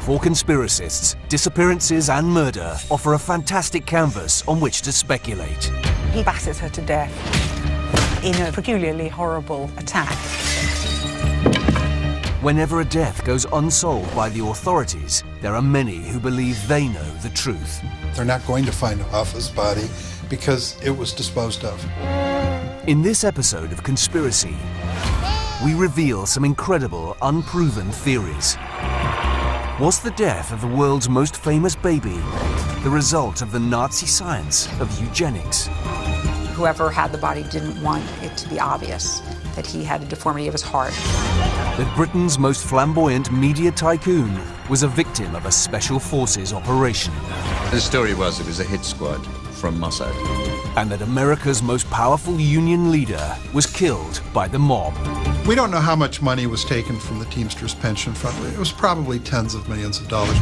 For conspiracists, disappearances and murder offer a fantastic canvas on which to speculate. He batters her to death in a peculiarly horrible attack. Whenever a death goes unsolved by the authorities, there are many who believe they know the truth. They're not going to find Hoffa's body because it was disposed of. In this episode of Conspiracy, we reveal some incredible, unproven theories. Was the death of the world's most famous baby the result of the Nazi science of eugenics? Whoever had the body didn't want it to be obvious that he had a deformity of his heart. That Britain's most flamboyant media tycoon was a victim of a special forces operation. The story was it was a hit squad from Mossad. And that America's most powerful union leader was killed by the mob. We don't know how much money was taken from the Teamsters pension fund. It was probably tens of millions of dollars.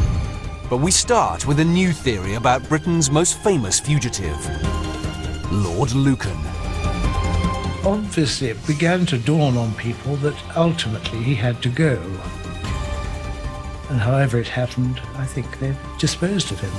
But we start with a new theory about Britain's most famous fugitive, Lord Lucan. Obviously, it began to dawn on people that ultimately he had to go. And however it happened, I think they've disposed of him.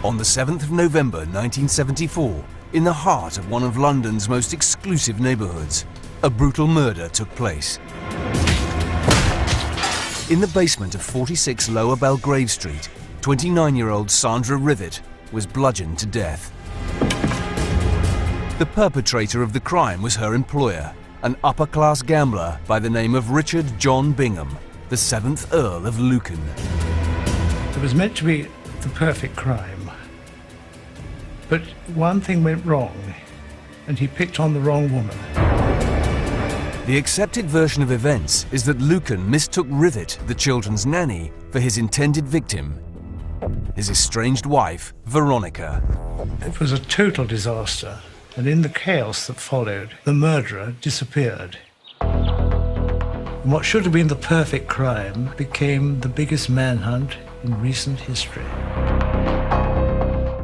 On the 7th of November 1974, in the heart of one of London's most exclusive neighbourhoods, a brutal murder took place. In the basement of 46 Lower Belgrave Street, 29-year-old Sandra Rivet was bludgeoned to death. The perpetrator of the crime was her employer, an upper-class gambler by the name of Richard John Bingham, the 7th Earl of Lucan. It was meant to be the perfect crime. But one thing went wrong, and he picked on the wrong woman. The accepted version of events is that Lucan mistook Rivet, the children's nanny, for his intended victim, his estranged wife, Veronica. It was a total disaster, and in the chaos that followed, the murderer disappeared. And what should have been the perfect crime became the biggest manhunt in recent history.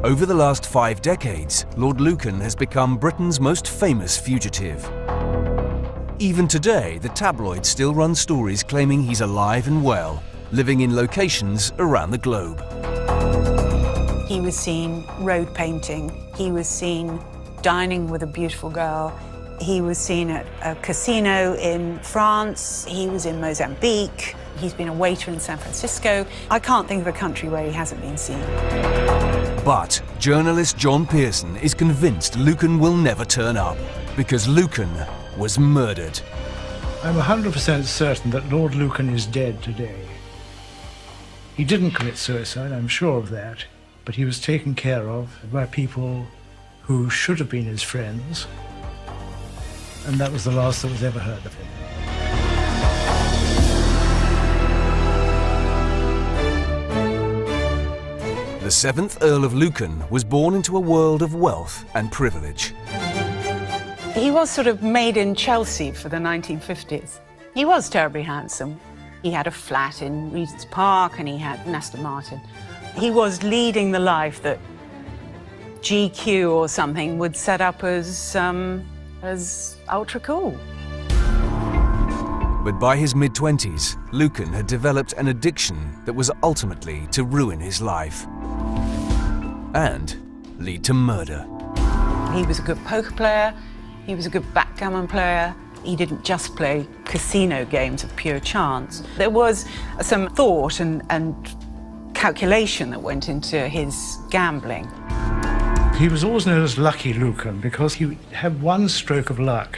Over the last 5 decades, Lord Lucan has become Britain's most famous fugitive. Even today, the tabloids still run stories claiming he's alive and well, living in locations around the globe. He was seen road painting. He was seen dining with a beautiful girl. He was seen at a casino in France. He was in Mozambique. He's been a waiter in San Francisco. I can't think of a country where he hasn't been seen. But journalist John Pearson is convinced Lucan will never turn up because Lucan was murdered. I'm 100% certain that Lord Lucan is dead today. He didn't commit suicide, I'm sure of that, but he was taken care of by people who should have been his friends, and that was the last that was ever heard of him. The 7th Earl of Lucan was born into a world of wealth and privilege. He was sort of made in Chelsea for the 1950s. He was terribly handsome. He had a flat in Regent's Park and he had an Aston Martin. He was leading the life that GQ or something would set up as ultra cool. But by his mid-20s, Lucan had developed an addiction that was ultimately to ruin his life and lead to murder. He was a good poker player. He was a good backgammon player. He didn't just play casino games of pure chance. There was some thought and calculation that went into his gambling. He was always known as Lucky Lucan because he had one stroke of luck,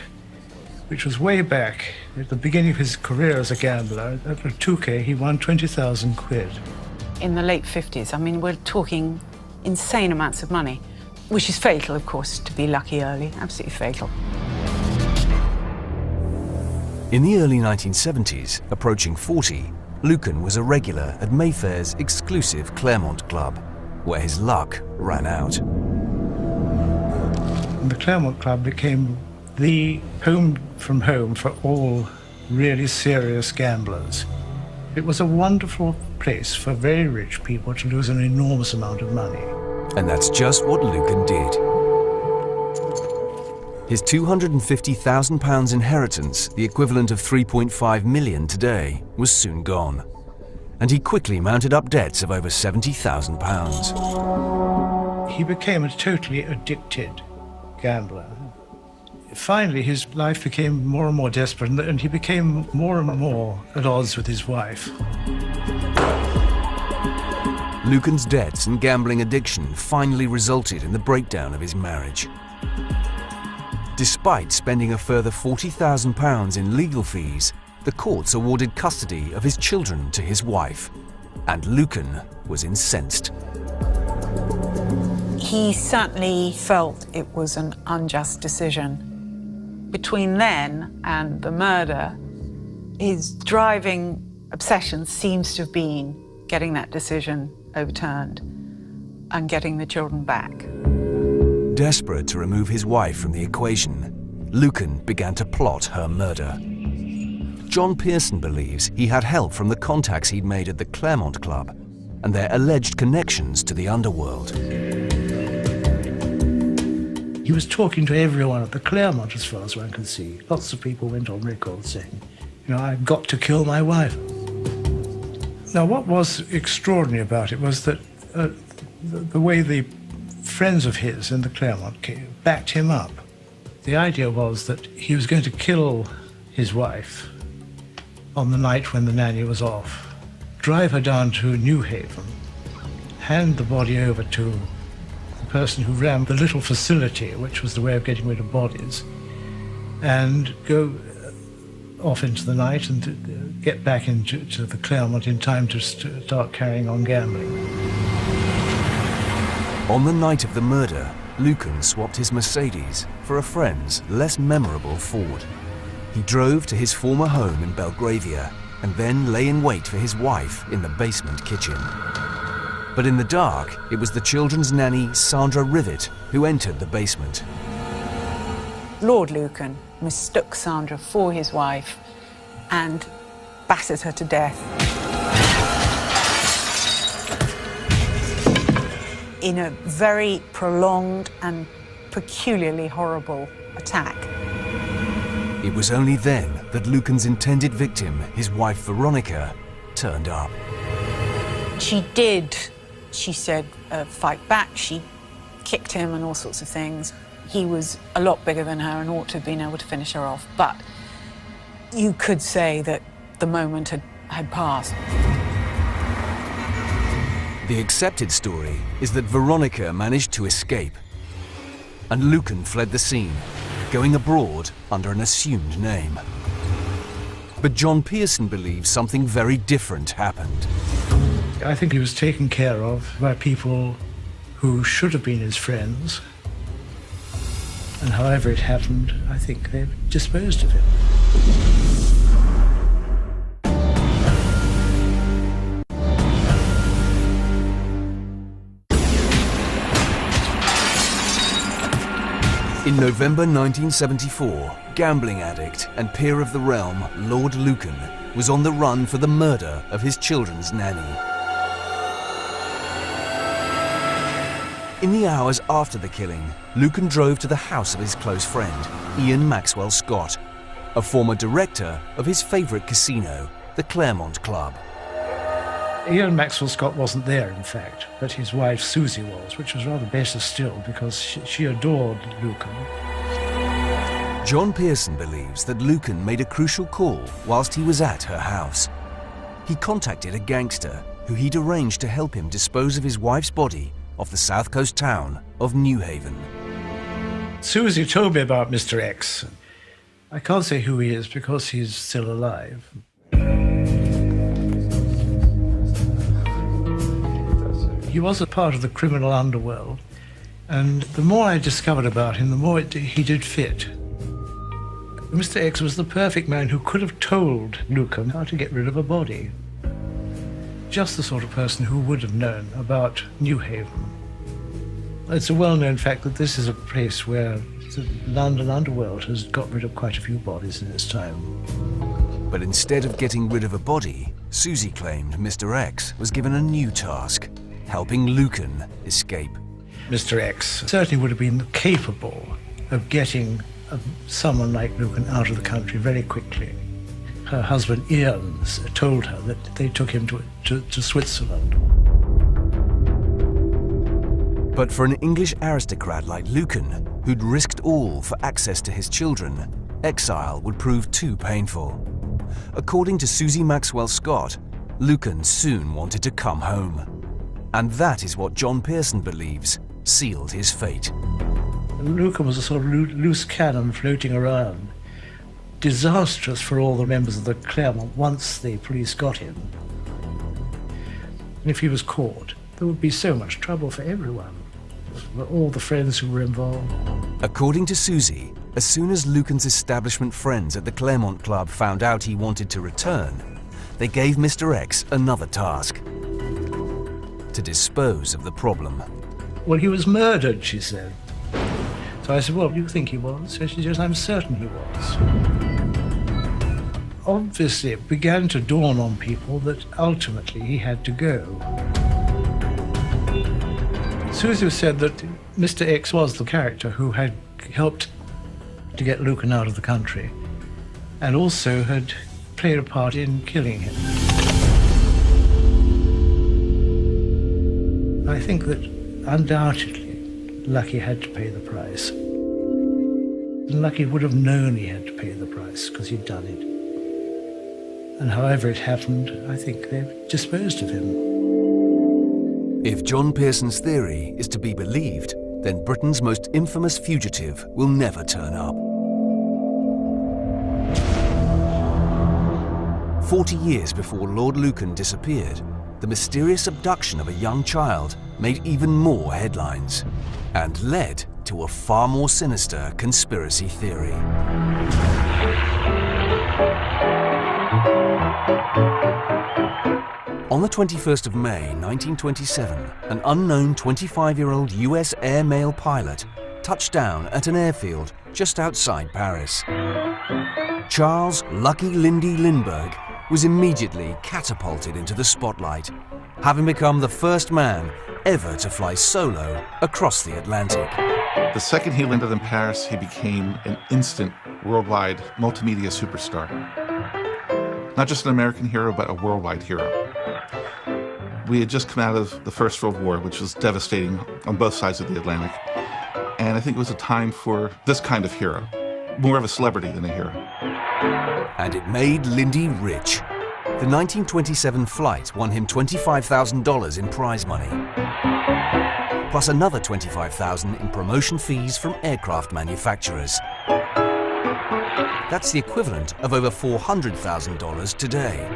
which was way back at the beginning of his career as a gambler. At Touquet, he won 20,000 quid. In the late 50s, I mean, we're talking insane amounts of money, which is fatal, of course, to be lucky early, absolutely fatal. In the early 1970s, approaching 40, Lucan was a regular at Mayfair's exclusive Claremont Club, where his luck ran out. The Claremont Club became the home from home for all really serious gamblers. It was a wonderful place for very rich people to lose an enormous amount of money. And that's just what Lucan did. His £250,000 inheritance, the equivalent of 3.5 million today, was soon gone. And he quickly mounted up debts of over £70,000. He became a totally addicted gambler. Finally, his life became more and more desperate, and he became more and more at odds with his wife. Lucan's debts and gambling addiction finally resulted in the breakdown of his marriage. Despite spending a further £40,000 in legal fees, the courts awarded custody of his children to his wife, and Lucan was incensed. He certainly felt it was an unjust decision. Between then and the murder, his driving obsession seems to have been getting that decision overturned and getting the children back. Desperate to remove his wife from the equation, Lucan began to plot her murder. John Pearson believes he had help from the contacts he'd made at the Claremont Club and their alleged connections to the underworld. He was talking to everyone at the Claremont, as far as one could see. Lots of people went on record saying, you know, I've got to kill my wife. Now, what was extraordinary about it was that the way the friends of his in the Claremont backed him up. The idea was that he was going to kill his wife on the night when the nanny was off, drive her down to New Haven, hand the body over to the person who ran the little facility, which was the way of getting rid of bodies, and go off into the night and get back into the Claremont in time to start carrying on gambling. On the night of the murder, Lucan swapped his Mercedes for a friend's less memorable Ford. He drove to his former home in Belgravia and then lay in wait for his wife in the basement kitchen. But in the dark, it was the children's nanny, Sandra Rivet, who entered the basement. Lord Lucan mistook Sandra for his wife and battered her to death. In a very prolonged and peculiarly horrible attack. It was only then that Lucan's intended victim, his wife Veronica, turned up. She did, she said, fight back. She kicked him and all sorts of things. He was a lot bigger than her and ought to have been able to finish her off. But you could say that the moment had passed. The accepted story is that Veronica managed to escape, and Lucan fled the scene, going abroad under an assumed name. But John Pearson believes something very different happened. I think he was taken care of by people who should have been his friends, and however it happened, I think they've disposed of him. In November 1974, gambling addict and peer of the realm, Lord Lucan, was on the run for the murder of his children's nanny. In the hours after the killing, Lucan drove to the house of his close friend, Ian Maxwell Scott, a former director of his favourite casino, the Claremont Club. Ian Maxwell Scott wasn't there, in fact, but his wife Susie was, which was rather better still because she adored Lucan. John Pearson believes that Lucan made a crucial call whilst he was at her house. He contacted a gangster who he'd arranged to help him dispose of his wife's body off the south coast town of New Haven. Susie told me about Mr. X. I can't say who he is because he's still alive. He was a part of the criminal underworld, and the more I discovered about him, the more he did fit. Mr. X was the perfect man who could have told Lucan how to get rid of a body. just the sort of person who would have known about New Haven. It's a well-known fact that this is a place where the London underworld has got rid of quite a few bodies in its time. But instead of getting rid of a body, Susie claimed Mr. X was given a new task, helping Lucan escape. Mr. X certainly would have been capable of getting someone like Lucan out of the country very quickly. Her husband Ian told her that they took him to Switzerland. But for an English aristocrat like Lucan, who'd risked all for access to his children, exile would prove too painful. According to Susie Maxwell Scott, Lucan soon wanted to come home. And that is what John Pearson believes sealed his fate. Lucan was a sort of loose cannon floating around, disastrous for all the members of the Claremont once the police got him. And if he was caught, there would be so much trouble for everyone, for all the friends who were involved. According to Susie, as soon as Lucan's establishment friends at the Claremont Club found out he wanted to return, they gave Mr. X another task: to dispose of the problem. Well, he was murdered, she said. So I said, well, do you think he was? So she said, I'm certain he was. Obviously, it began to dawn on people that ultimately he had to go. Susie said that Mr. X was the character who had helped to get Lucan out of the country and also had played a part in killing him. I think that undoubtedly Lucky had to pay the price. And Lucky would have known he had to pay the price because he'd done it. And however it happened, I think they've disposed of him. If John Pearson's theory is to be believed, then Britain's most infamous fugitive will never turn up. 40 years before Lord Lucan disappeared, the mysterious abduction of a young child made even more headlines and led to a far more sinister conspiracy theory. On the 21st of May 1927, an unknown 25-year-old US air mail pilot touched down at an airfield just outside Paris. Charles Lucky Lindy Lindbergh was immediately catapulted into the spotlight, having become the first man ever to fly solo across the Atlantic. The second he landed in Paris, he became an instant worldwide multimedia superstar. Not just an American hero, but a worldwide hero. We had just come out of the First World War, which was devastating on both sides of the Atlantic. And I think it was a time for this kind of hero, more of a celebrity than a hero. And it made Lindy rich. The 1927 flight won him $25,000 in prize money, plus another $25,000 in promotion fees from aircraft manufacturers. That's the equivalent of over $400,000 today.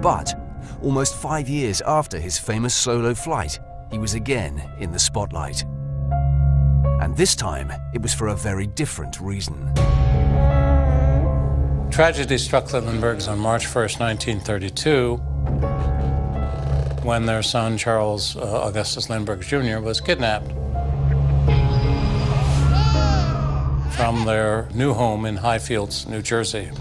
But almost 5 years after his famous solo flight, he was again in the spotlight. And this time, it was for a very different reason. Tragedy struck the Lindberghs on March 1st, 1932, when their son, Charles Augustus Lindbergh Jr., was kidnapped from their new home in Highfields, New Jersey.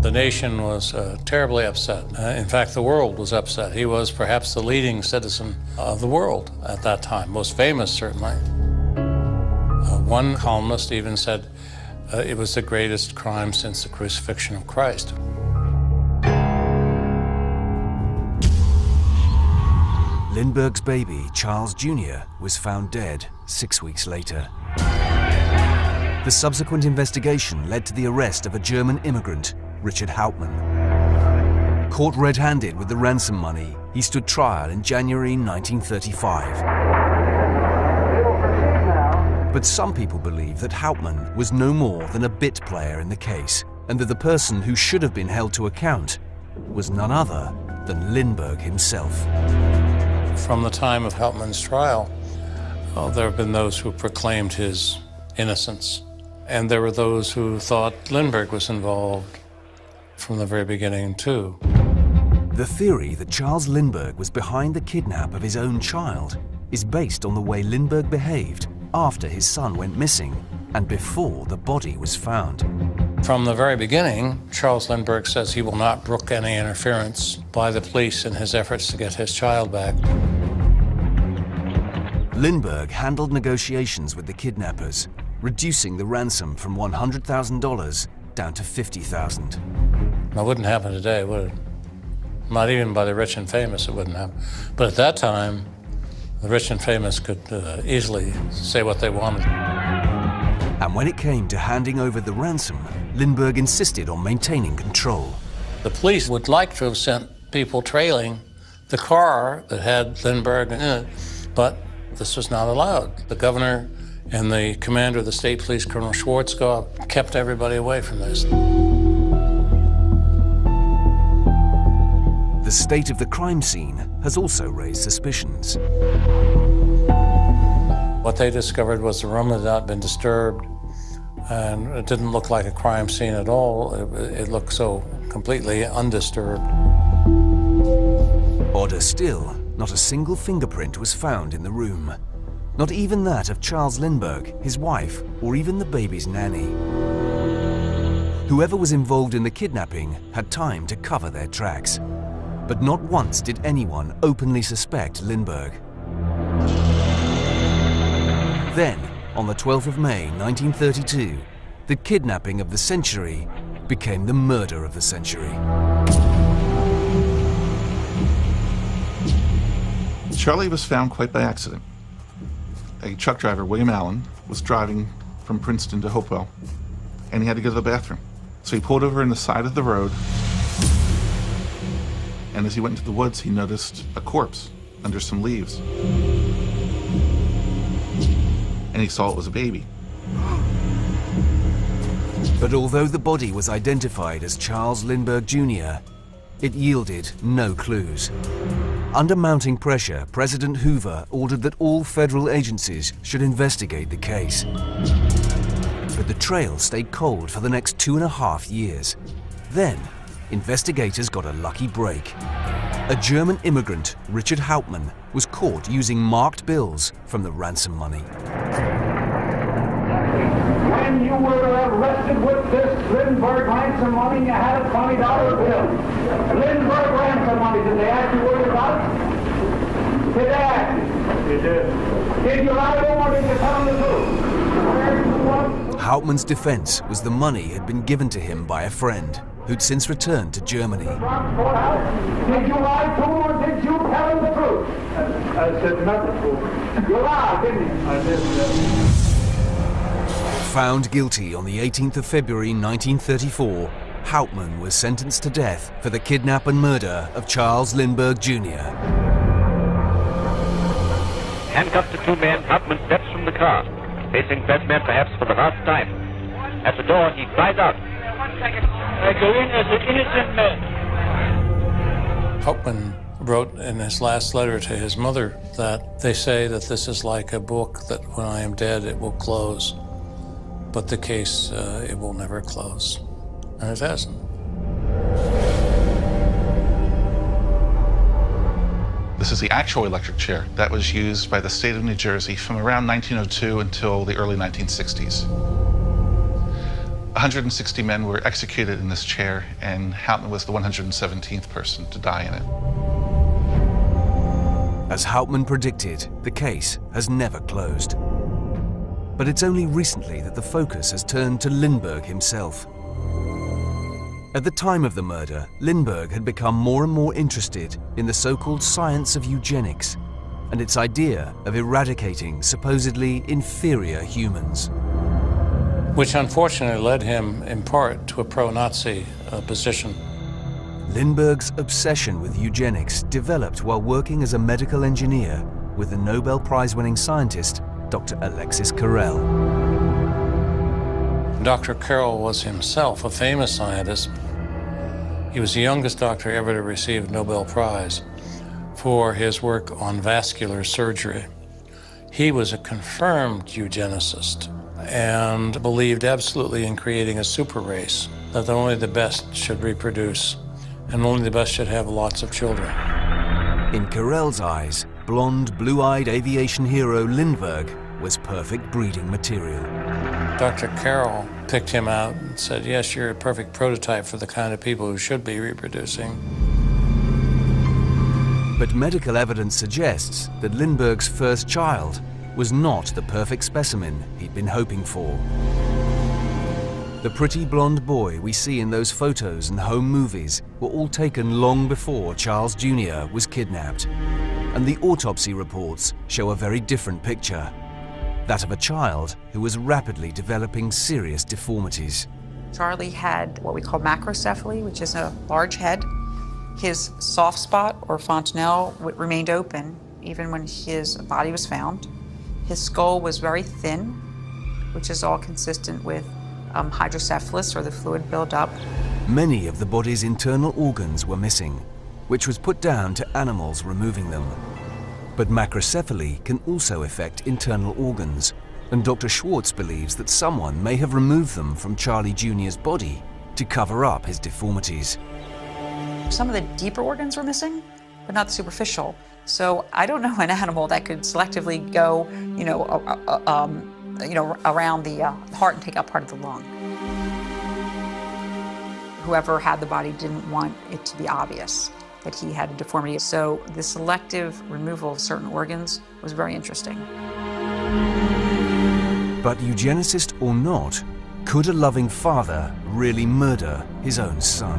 The nation was terribly upset. In fact, the world was upset. He was perhaps the leading citizen of the world at that time, most famous, certainly. One columnist even said it was the greatest crime since the crucifixion of Christ. Lindbergh's baby, Charles Jr., was found dead 6 weeks later. The subsequent investigation led to the arrest of a German immigrant, Richard Hauptmann. Caught red-handed with the ransom money, he stood trial in January 1935. But some people believe that Hauptmann was no more than a bit player in the case, and that the person who should have been held to account was none other than Lindbergh himself. From the time of Hauptmann's trial, there have been those who proclaimed his innocence, and there were those who thought Lindbergh was involved. from the very beginning, too. The theory that Charles Lindbergh was behind the kidnap of his own child is based on the way Lindbergh behaved after his son went missing and before the body was found. From the very beginning, Charles Lindbergh says he will not brook any interference by the police in his efforts to get his child back. Lindbergh handled negotiations with the kidnappers, reducing the ransom from $100,000 down to $50,000. That wouldn't happen today, would it? Not even by the rich and famous, it wouldn't happen. But at that time, the rich and famous could easily say what they wanted. And when it came to handing over the ransom, Lindbergh insisted on maintaining control. The police would like to have sent people trailing the car that had Lindbergh in it, but this was not allowed. The governor and the commander of the state police, Colonel Schwarzkopf, kept everybody away from this. The state of the crime scene has also raised suspicions. What they discovered was the room had not been disturbed, and it didn't look like a crime scene at all. It looked so completely undisturbed. Odder still, not a single fingerprint was found in the room. Not even that of Charles Lindbergh, his wife, or even the baby's nanny. Whoever was involved in the kidnapping had time to cover their tracks. But not once did anyone openly suspect Lindbergh. Then, on the 12th of May 1932, the kidnapping of the century became the murder of the century. Charlie was found quite by accident. A truck driver, William Allen, was driving from Princeton to Hopewell, and he had to go to the bathroom. So he pulled over in the side of the road, and as he went into the woods, he noticed a corpse under some leaves. And he saw it was a baby. But although the body was identified as Charles Lindbergh Jr., it yielded no clues. Under mounting pressure, President Hoover ordered that all federal agencies should investigate the case. But the trail stayed cold for the next 2.5 years. Then, investigators got a lucky break. A German immigrant, Richard Hauptmann, was caught using marked bills from the ransom money. When you were arrested with this Lindbergh ransom money, you had a $20 bill. Lindbergh ransom money, did they ask you what you got? Did they ask you? They did. Did you lie to them or did you tell them the truth? Hauptmann's defense was the money had been given to him by a friend, who'd since returned to Germany. Did you lie to them or did you tell them the truth? I said not the truth. You lied, didn't you? I did. Found guilty on the 18th of February 1934, Hauptmann was sentenced to death for the kidnap and murder of Charles Lindbergh Jr. Handcuffed to two men, Hauptmann steps from the car, facing Fedman perhaps for the last time. At the door, he cries out, "I go in as an innocent man." Hauptmann wrote in his last letter to his mother that they say that this is like a book that when I am dead it will close, but the case, it will never close. And it hasn't. This is the actual electric chair that was used by the state of New Jersey from around 1902 until the early 1960s. 160 men were executed in this chair, and Hauptmann was the 117th person to die in it. As Hauptmann predicted, the case has never closed. But it's only recently that the focus has turned to Lindbergh himself. At the time of the murder, Lindbergh had become more and more interested in the so-called science of eugenics and its idea of eradicating supposedly inferior humans. Which unfortunately led him, in part, to a pro-Nazi position. Lindbergh's obsession with eugenics developed while working as a medical engineer with the Nobel Prize-winning scientist, Dr. Alexis Carrel. Dr. Carrel was himself a famous scientist. He was the youngest doctor ever to receive a Nobel Prize for his work on vascular surgery. He was a confirmed eugenicist and believed absolutely in creating a super race. that only the best should reproduce, and only the best should have lots of children. In Carell's eyes, blonde, blue-eyed aviation hero Lindbergh was perfect breeding material. Dr. Carroll picked him out and said, yes, you're a perfect prototype for the kind of people who should be reproducing. But medical evidence suggests that Lindbergh's first child was not the perfect specimen he'd been hoping for. The pretty blonde boy we see in those photos and home movies were all taken long before Charles Jr. was kidnapped. And the autopsy reports show a very different picture. That of a child who was rapidly developing serious deformities. Charlie had what we call macrocephaly, which is a large head. His soft spot, or fontanelle, remained open even when his body was found. His skull was very thin, which is all consistent with hydrocephalus, or the fluid buildup. Many of the body's internal organs were missing, which was put down to animals removing them. But macrocephaly can also affect internal organs, and Dr. Schwartz believes that someone may have removed them from Charlie Jr.'s body to cover up his deformities. Some of the deeper organs were missing, but not the superficial. So I don't know an animal that could selectively go, around the heart and take out part of the lung. Whoever had the body didn't want it to be obvious that he had a deformity. So the selective removal of certain organs was very interesting. But eugenicist or not, could a loving father really murder his own son?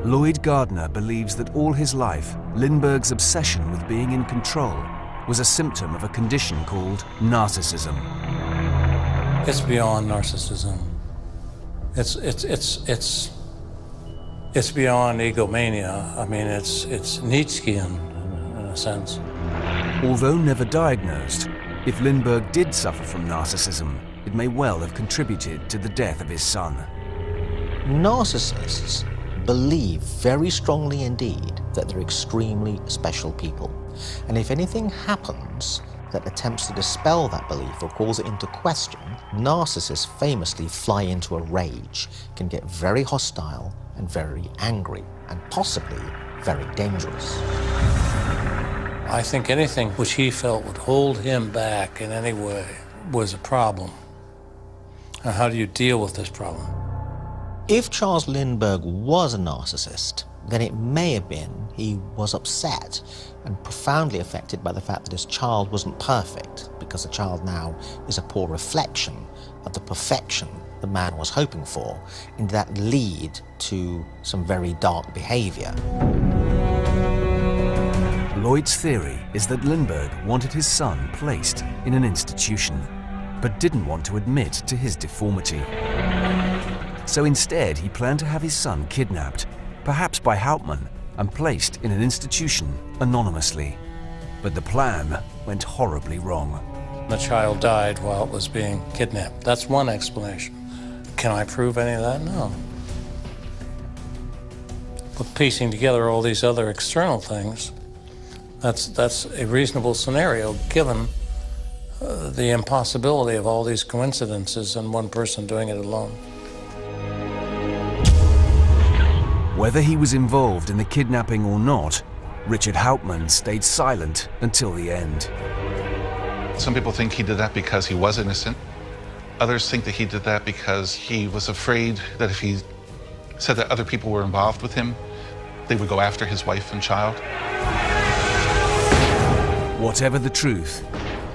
Lloyd Gardner believes that all his life, Lindbergh's obsession with being in control was a symptom of a condition called narcissism. It's beyond narcissism. It's beyond egomania. I mean, it's Nietzschean in a sense. Although never diagnosed, if Lindbergh did suffer from narcissism, it may well have contributed to the death of his son. Narcissists believe very strongly indeed that they're extremely special people. And if anything happens that attempts to dispel that belief or calls it into question, narcissists famously fly into a rage, can get very hostile and very angry, and possibly very dangerous. I think anything which he felt would hold him back in any way was a problem. Now, how do you deal with this problem? If Charles Lindbergh was a narcissist, then it may have been he was upset and profoundly affected by the fact that his child wasn't perfect, because the child now is a poor reflection of the perfection the man was hoping for, and that lead to some very dark behavior. Lloyd's theory is that Lindbergh wanted his son placed in an institution, but didn't want to admit to his deformity. So instead, he planned to have his son kidnapped, perhaps by Hauptmann, and placed in an institution anonymously. But the plan went horribly wrong. The child died while it was being kidnapped. That's one explanation. Can I prove any of that? No. But piecing together all these other external things, that's a reasonable scenario given the impossibility of all these coincidences and one person doing it alone. Whether he was involved in the kidnapping or not, Richard Hauptmann stayed silent until the end. Some people think he did that because he was innocent. Others think that he did that because he was afraid that if he said that other people were involved with him, they would go after his wife and child. Whatever the truth,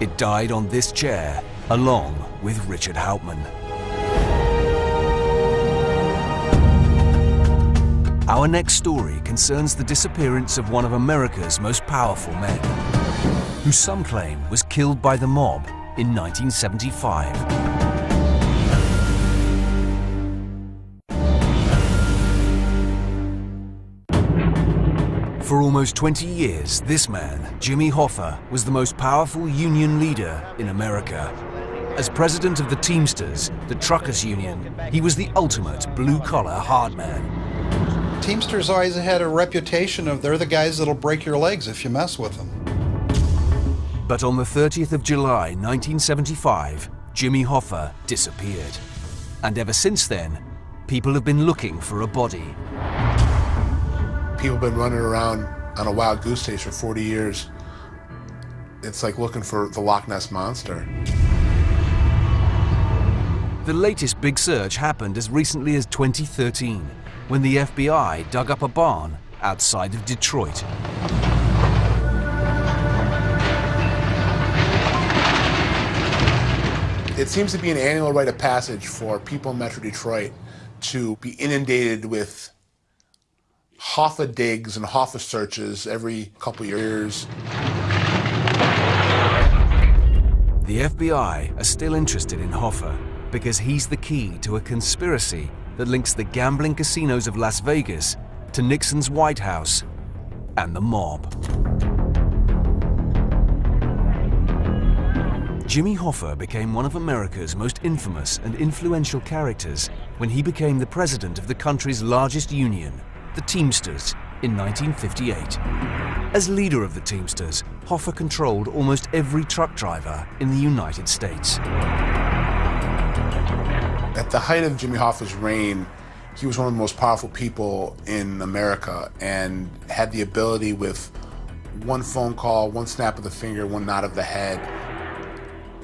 it died on this chair, along with Richard Hauptmann. Our next story concerns the disappearance of one of America's most powerful men, who some claim was killed by the mob in 1975. For almost 20 years, this man, Jimmy Hoffa, was the most powerful union leader in America. As president of the Teamsters, the truckers' union, he was the ultimate blue-collar hard man. Teamsters always had a reputation of they're the guys that'll break your legs if you mess with them. But on the 30th of July, 1975, Jimmy Hoffa disappeared. And ever since then, people have been looking for a body. People have been running around on a wild goose chase for 40 years. It's like looking for the Loch Ness Monster. The latest big search happened as recently as 2013, when the FBI dug up a barn outside of Detroit. It seems to be an annual rite of passage for people in Metro Detroit to be inundated with Hoffa digs and Hoffa searches every couple years. The FBI are still interested in Hoffa because he's the key to a conspiracy that links the gambling casinos of Las Vegas to Nixon's White House and the mob. Jimmy Hoffa became one of America's most infamous and influential characters when he became the president of the country's largest union, the Teamsters, in 1958. As leader of the Teamsters, Hoffa controlled almost every truck driver in the United States. At the height of Jimmy Hoffa's reign, he was one of the most powerful people in America and had the ability with one phone call, one snap of the finger, one nod of the head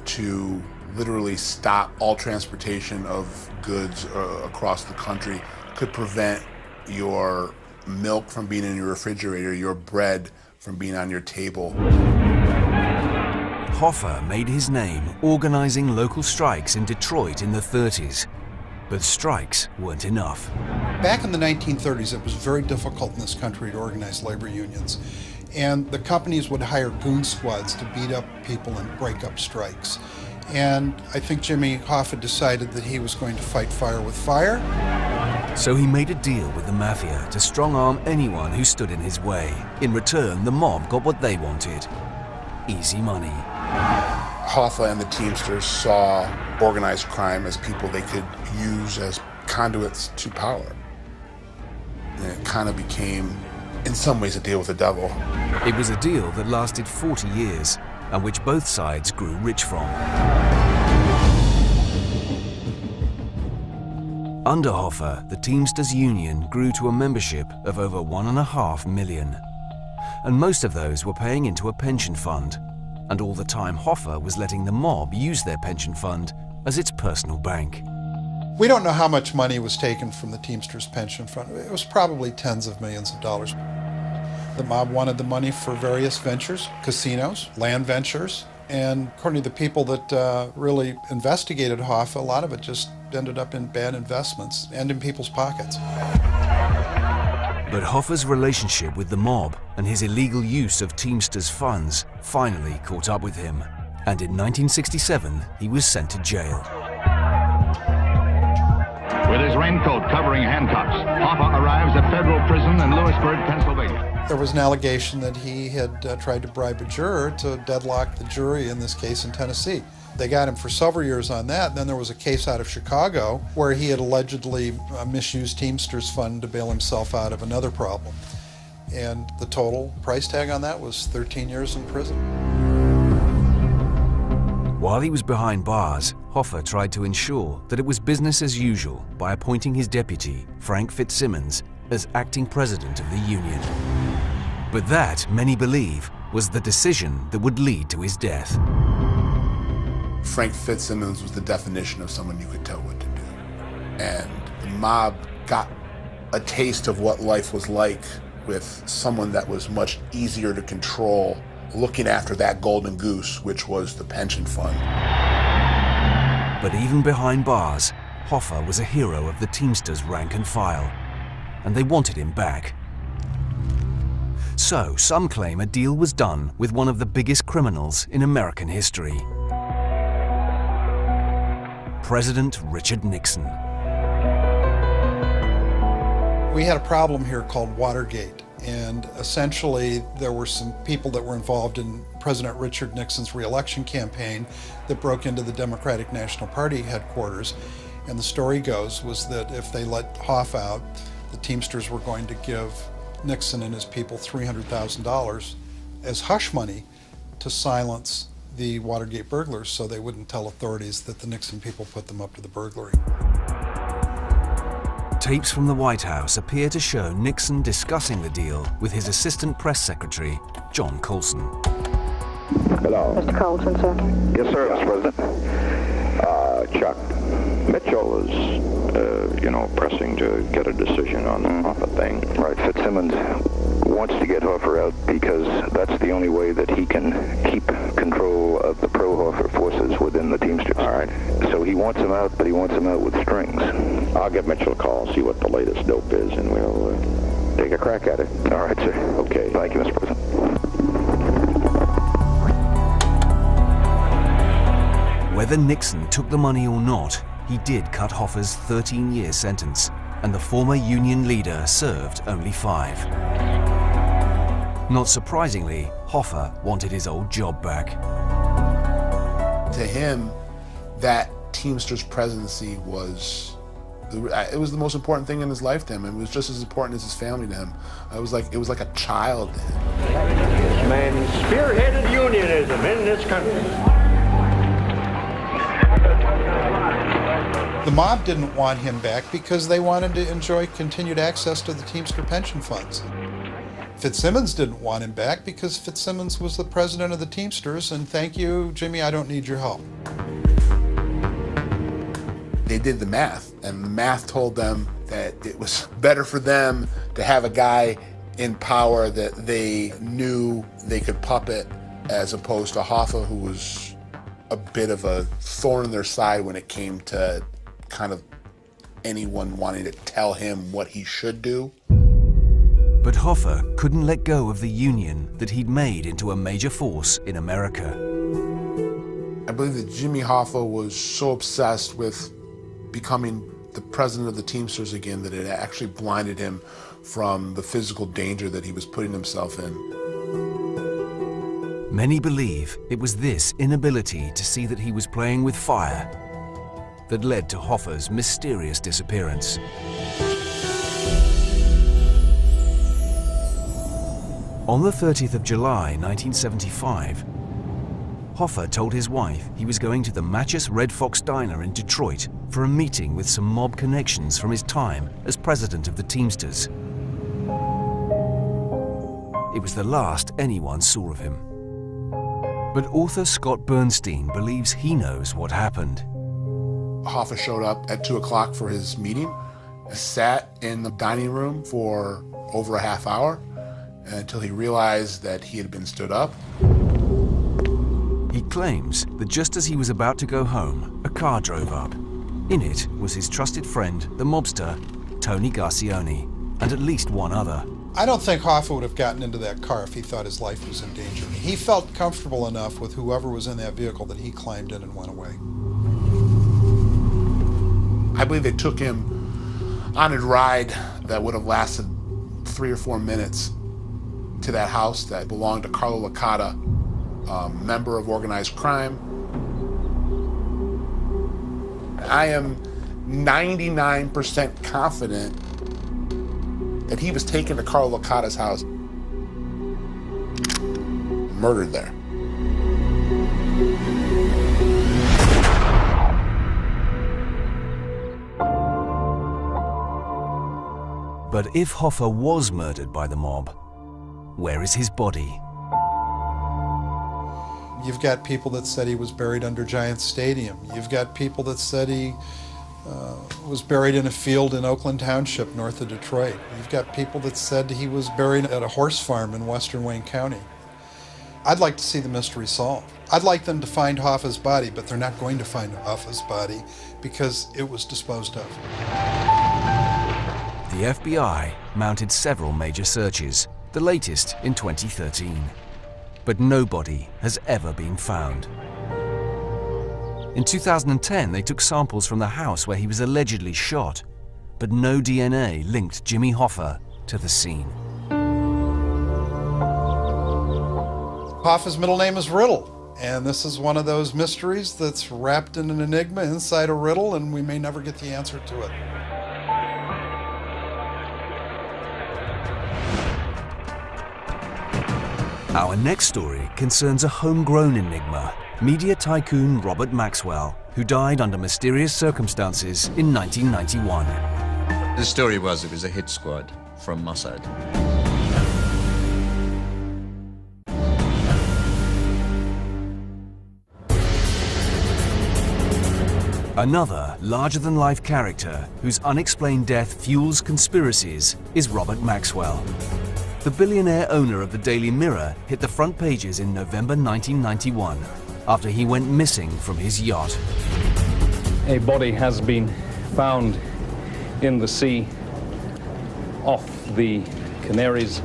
to literally stop all transportation of goods across the country, could prevent your milk from being in your refrigerator, your bread from being on your table. Hoffa made his name organizing local strikes in Detroit in the 30s. But strikes weren't enough. Back in the 1930s, it was very difficult in this country to organize labor unions. And the companies would hire goon squads to beat up people and break up strikes. And I think Jimmy Hoffa decided that he was going to fight fire with fire. So he made a deal with the mafia to strong-arm anyone who stood in his way. In return, the mob got what they wanted: easy money. Hoffa and the Teamsters saw organized crime as people they could use as conduits to power. And it kind of became, in some ways, a deal with the devil. It was a deal that lasted 40 years, and which both sides grew rich from. Under Hoffa, the Teamsters Union grew to a membership of over 1.5 million. And most of those were paying into a pension fund. And all the time, Hoffa was letting the mob use their pension fund as its personal bank. We don't know how much money was taken from the Teamsters pension fund. It was probably tens of millions of dollars. The mob wanted the money for various ventures, casinos, land ventures, and according to the people that really investigated Hoffa, a lot of it just ended up in bad investments and in people's pockets. But Hoffa's relationship with the mob and his illegal use of Teamsters funds finally caught up with him. And in 1967, he was sent to jail. With his raincoat covering handcuffs, Hoffa arrives at federal prison in Lewisburg, Pennsylvania. There was an allegation that he had tried to bribe a juror to deadlock the jury, in this case in Tennessee. They got him for several years on that. Then there was a case out of Chicago where he had allegedly misused Teamsters fund to bail himself out of another problem. And the total price tag on that was 13 years in prison. While he was behind bars, Hoffa tried to ensure that it was business as usual by appointing his deputy, Frank Fitzsimmons, as acting president of the union. But that, many believe, was the decision that would lead to his death. Frank Fitzsimmons was the definition of someone you could tell what to do. And the mob got a taste of what life was like with someone that was much easier to control, looking after that golden goose, which was the pension fund. But even behind bars, Hoffa was a hero of the Teamsters' rank and file, and they wanted him back. So some claim a deal was done with one of the biggest criminals in American history, President Richard Nixon. We had a problem here called Watergate, and essentially there were some people that were involved in President Richard Nixon's re-election campaign that broke into the Democratic National Party headquarters. And the story goes was that if they let Hoffa out, the Teamsters were going to give Nixon and his people $300,000 as hush money to silence the Watergate burglars so they wouldn't tell authorities that the Nixon people put them up to the burglary. Tapes from the White House appear to show Nixon discussing the deal with his assistant press secretary, John Colson. Hello. Mr. Colson, sir. Yes, sir, Mr. President. Chuck, Mitchell is, pressing to get a decision on the Hoffa thing. Right, Fitzsimmons wants to get Hoffa out because that's the only way that he can keep control of the pro-Hoffa forces within the Teamsters. All right. So he wants him out, but he wants him out with strings. I'll give Mitchell a call, see what the latest dope is, and we'll take a crack at it. All right, sir. Okay. Thank you, Mr. President. Whether Nixon took the money or not, he did cut Hoffa's 13-year sentence, and the former Union leader served only 5. Not surprisingly, Hoffa wanted his old job back. To him, that Teamsters presidency was the most important thing in his life to him. It was just as important as his family to him. It was like a child to him. This man spearheaded unionism in this country. The mob didn't want him back because they wanted to enjoy continued access to the Teamster pension funds. Fitzsimmons didn't want him back because Fitzsimmons was the president of the Teamsters, and thank you, Jimmy, I don't need your help. They did the math, and the math told them that it was better for them to have a guy in power that they knew they could puppet, as opposed to Hoffa, who was a bit of a thorn in their side when it came to kind of anyone wanting to tell him what he should do. But Hoffa couldn't let go of the Union that he'd made into a major force in America. I believe that Jimmy Hoffa was so obsessed with becoming the president of the Teamsters again that it actually blinded him from the physical danger that he was putting himself in. Many believe it was this inability to see that he was playing with fire that led to Hoffa's mysterious disappearance. On the 30th of July, 1975, Hoffa told his wife he was going to the Matches Red Fox Diner in Detroit for a meeting with some mob connections from his time as president of the Teamsters. It was the last anyone saw of him. But author Scott Bernstein believes he knows what happened. Hoffa showed up at 2 o'clock for his meeting, sat in the dining room for over a half hour until he realized that he had been stood up. He claims that just as he was about to go home, a car drove up. In it was his trusted friend, the mobster, Tony Garcione, and at least one other. I don't think Hoffa would have gotten into that car if he thought his life was in danger. He felt comfortable enough with whoever was in that vehicle that he climbed in and went away. I believe they took him on a ride that would have lasted 3 or 4 minutes to that house that belonged to Carlo Licata, a member of organized crime. I am 99% confident that he was taken to Carlo Licata's house, murdered there. But if Hoffa was murdered by the mob, where is his body? You've got people that said he was buried under Giants Stadium. You've got people that said he was buried in a field in Oakland Township, north of Detroit. You've got people that said he was buried at a horse farm in western Wayne County. I'd like to see the mystery solved. I'd like them to find Hoffa's body, but they're not going to find Hoffa's body because it was disposed of. The FBI mounted several major searches, the latest in 2013. But no body has ever been found. In 2010, they took samples from the house where he was allegedly shot, but no DNA linked Jimmy Hoffa to the scene. Hoffa's middle name is Riddle, and this is one of those mysteries that's wrapped in an enigma inside a riddle, and we may never get the answer to it. Our next story concerns a homegrown enigma, media tycoon Robert Maxwell, who died under mysterious circumstances in 1991. The story was it was a hit squad from Mossad. Another larger-than-life character whose unexplained death fuels conspiracies is Robert Maxwell. The billionaire owner of the Daily Mirror hit the front pages in November 1991 after he went missing from his yacht. A body has been found in the sea off the Canaries.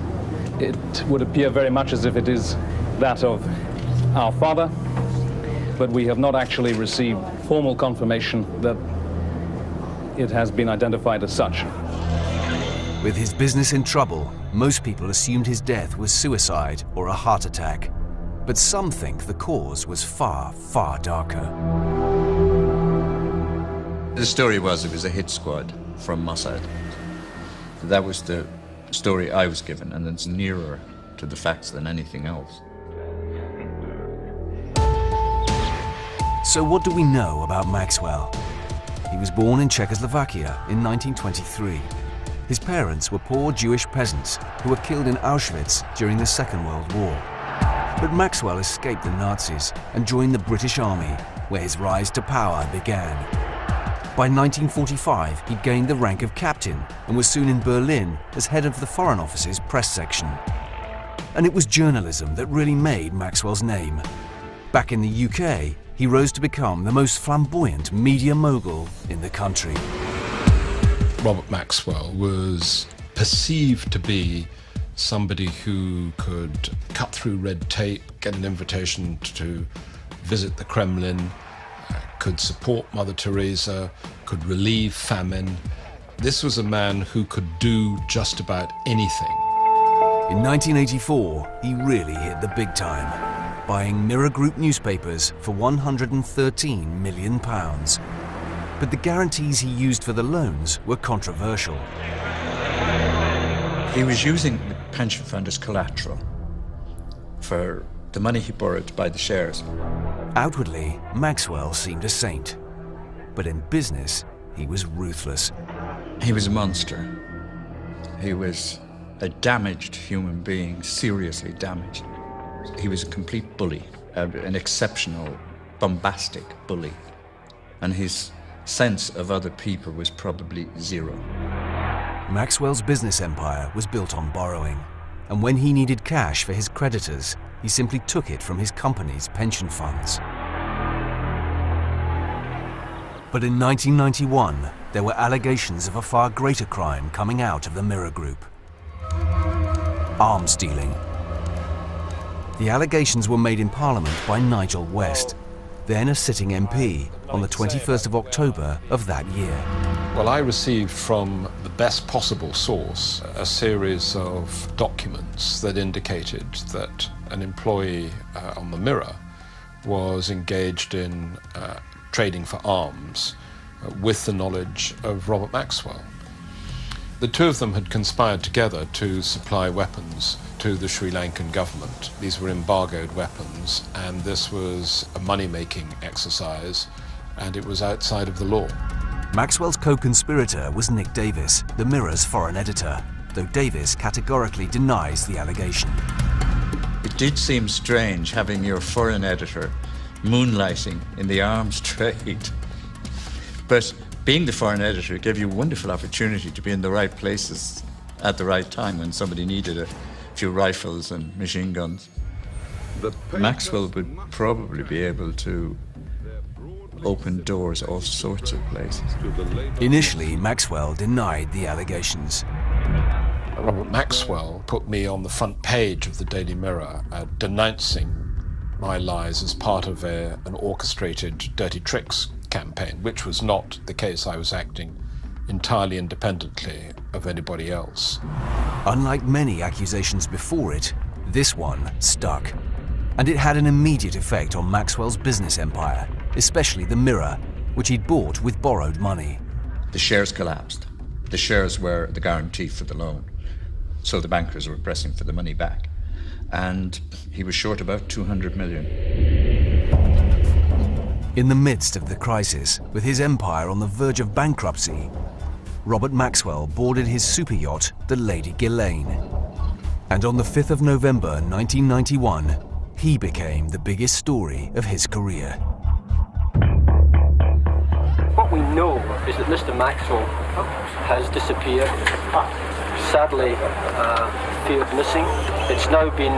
It would appear very much as if it is that of our father, but we have not actually received formal confirmation that it has been identified as such. With his business in trouble, most people assumed his death was suicide or a heart attack. But some think the cause was far, far darker. The story was it was a hit squad from Mossad. That was the story I was given, and it's nearer to the facts than anything else. So what do we know about Maxwell? He was born in Czechoslovakia in 1923. His parents were poor Jewish peasants who were killed in Auschwitz during the Second World War. But Maxwell escaped the Nazis and joined the British Army, where his rise to power began. By 1945, he'd gained the rank of captain and was soon in Berlin as head of the Foreign Office's press section. And it was journalism that really made Maxwell's name. Back in the UK, he rose to become the most flamboyant media mogul in the country. Robert Maxwell was perceived to be somebody who could cut through red tape, get an invitation to visit the Kremlin, could support Mother Teresa, could relieve famine. This was a man who could do just about anything. In 1984, he really hit the big time, buying Mirror Group newspapers for £113 million. But the guarantees he used for the loans were controversial. He was using the pension fund as collateral for the money he borrowed to buy the shares. Outwardly, Maxwell seemed a saint, but in business, he was ruthless. He was a monster. He was a damaged human being, seriously damaged. He was a complete bully, an exceptional, bombastic bully. And his sense of other people was probably zero. Maxwell's business empire was built on borrowing, and when he needed cash for his creditors, he simply took it from his company's pension funds. But in 1991, there were allegations of a far greater crime coming out of the Mirror Group: arms dealing. The allegations were made in Parliament by Nigel West, then a sitting MP, on the 21st of October of that year. Well, I received from the best possible source a series of documents that indicated that an employee on the Mirror was engaged in trading for arms with the knowledge of Robert Maxwell. The two of them had conspired together to supply weapons to the Sri Lankan government. These were embargoed weapons, and this was a money-making exercise, and it was outside of the law. Maxwell's co-conspirator was Nick Davis, the Mirror's foreign editor, though Davis categorically denies the allegation. It did seem strange having your foreign editor moonlighting in the arms trade. But being the foreign editor gave you a wonderful opportunity to be in the right places at the right time when somebody needed a few rifles and machine guns. Maxwell would probably be able to open doors all sorts of places. Initially, Maxwell denied the allegations. Robert Maxwell put me on the front page of the Daily Mirror, denouncing my lies as part of an orchestrated dirty tricks campaign, which was not the case. I was acting entirely independently of anybody else. Unlike many accusations before it, this one stuck. And it had an immediate effect on Maxwell's business empire, especially the Mirror, which he'd bought with borrowed money. The shares collapsed. The shares were the guarantee for the loan. So the bankers were pressing for the money back. And he was short about 200 million. In the midst of the crisis, with his empire on the verge of bankruptcy, Robert Maxwell boarded his super yacht, the Lady Ghislaine. And on the 5th of November 1991, he became the biggest story of his career. What we know is that Mr. Maxwell has disappeared, sadly feared missing. It's now been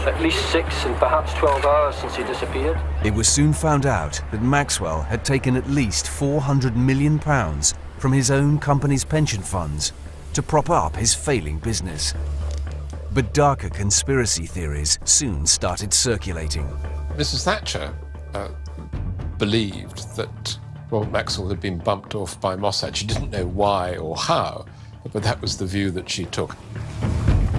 at least 6 and perhaps 12 hours since he disappeared. It was soon found out that Maxwell had taken at least £400 million from his own company's pension funds to prop up his failing business. But darker conspiracy theories soon started circulating. Mrs. Thatcher believed that Robert Maxwell had been bumped off by Mossad. She didn't know why or how, but that was the view that she took.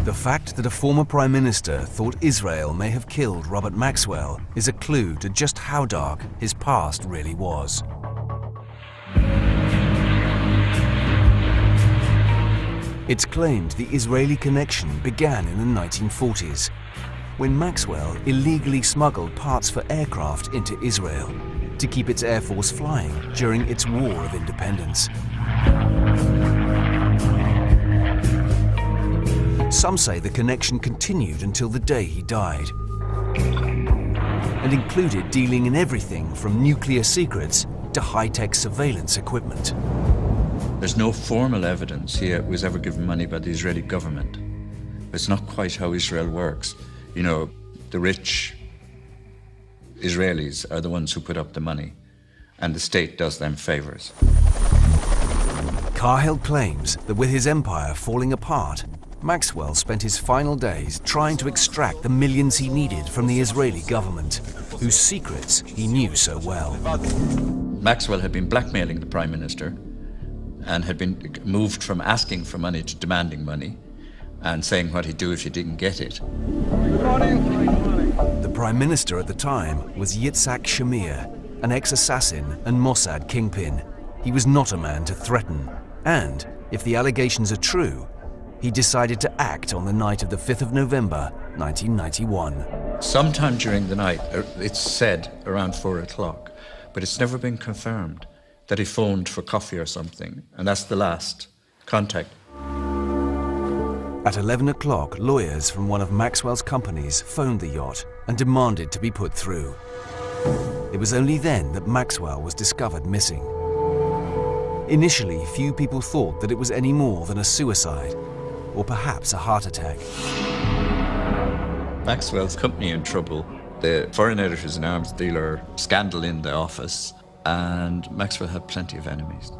The fact that a former Prime Minister thought Israel may have killed Robert Maxwell is a clue to just how dark his past really was. It's claimed the Israeli connection began in the 1940s, when Maxwell illegally smuggled parts for aircraft into Israel to keep its air force flying during its War of Independence. Some say the connection continued until the day he died, and included dealing in everything from nuclear secrets to high-tech surveillance equipment. There's no formal evidence he was ever given money by the Israeli government. It's not quite how Israel works. You know, the rich Israelis are the ones who put up the money, and the state does them favors. Cahill claims that with his empire falling apart, Maxwell spent his final days trying to extract the millions he needed from the Israeli government, whose secrets he knew so well. Maxwell had been blackmailing the Prime Minister and had been moved from asking for money to demanding money and saying what he'd do if he didn't get it. Good morning. The Prime Minister at the time was Yitzhak Shamir, an ex-assassin and Mossad kingpin. He was not a man to threaten, and, if the allegations are true, he decided to act on the night of the 5th of November, 1991. Sometime during the night, it's said around 4 o'clock, but it's never been confirmed, that he phoned for coffee or something, and that's the last contact. At 11 o'clock, lawyers from one of Maxwell's companies phoned the yacht and demanded to be put through. It was only then that Maxwell was discovered missing. Initially, few people thought that it was any more than a suicide, or perhaps a heart attack. Maxwell's company in trouble. The foreign editors and arms dealer scandal in the office, and Maxwell had plenty of enemies.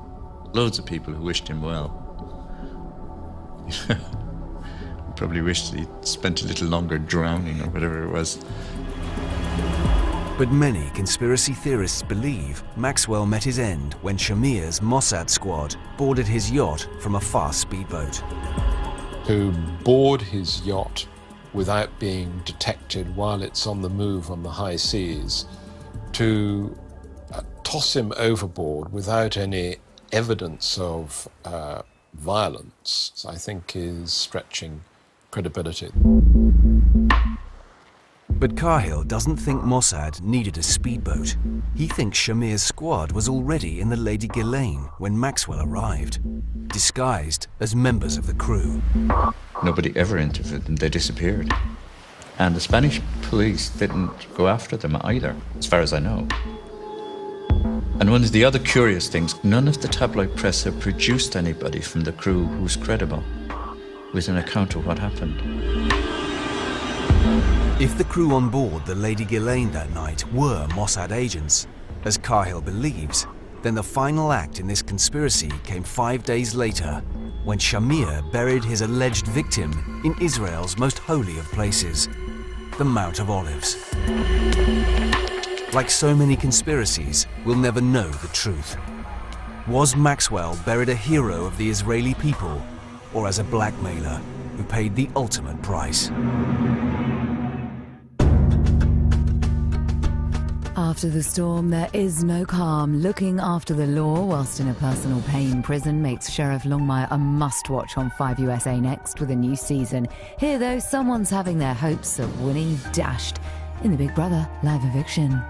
Loads of people who wished him well. Probably wished he'd spent a little longer drowning or whatever it was. But many conspiracy theorists believe Maxwell met his end when Shamir's Mossad squad boarded his yacht from a fast speedboat. To board his yacht without being detected while it's on the move on the high seas, to toss him overboard without any evidence of violence, I think is stretching credibility. But Cahill doesn't think Mossad needed a speedboat. He thinks Shamir's squad was already in the Lady Ghislaine when Maxwell arrived, disguised as members of the crew. Nobody ever interviewed them, they disappeared. And the Spanish police didn't go after them either, as far as I know. And one of the other curious things, none of the tabloid press have produced anybody from the crew who's credible with an account of what happened. If the crew on board the Lady Ghislaine that night were Mossad agents, as Cahill believes, then the final act in this conspiracy came 5 days later, when Shamir buried his alleged victim in Israel's most holy of places, the Mount of Olives. Like so many conspiracies, we'll never know the truth. Was Maxwell buried a hero of the Israeli people, or as a blackmailer who paid the ultimate price? After the storm, there is no calm. Looking after the law whilst in a personal pain prison makes Sheriff Longmire a must-watch on 5 USA Next with a new season. Here, though, someone's having their hopes of Winnie dashed in the Big Brother live eviction.